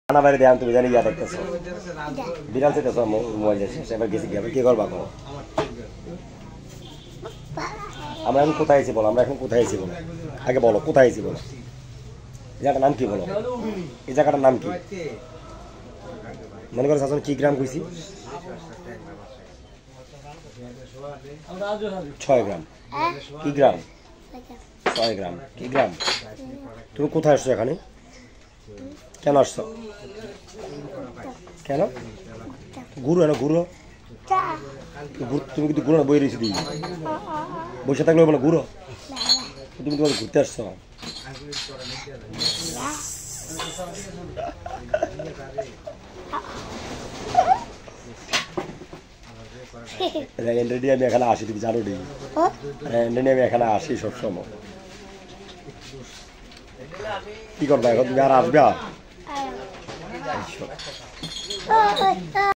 খানা বাইরে দেন তুমি জানি ইয়া দেখতেছো বিড়াল চাইতেছো মোবাইল শেষ এবার গেছি গিয়ে কি করবা করো আমরা এখন কোথায় আছি বলো আমরা এখন কোথায় আছি বলো আগে বলো কোথায় আছি বলো এই জায়গাটার নাম কি বলো এই জায়গাটার নাম কি মনে করো শাসন কি গ্রাম কইছি 6 গ্রাম কি গ্রাম 6 গ্রাম কি গ্রাম তুমি কোথায় আসছো এখানে কেন আসছো কেন ঘুরো না ঘুরো তুমি কিন্তু ঘুরো না বই রয়েছি দিই বসে থাকলে বলো ঘুরো তুমি তোমার ঘুরতে আসছো আমি এখানে আসি তুমি জানো নি আমি এখানে আসি সবসময় কি করবা এখন তুমি আর আসবে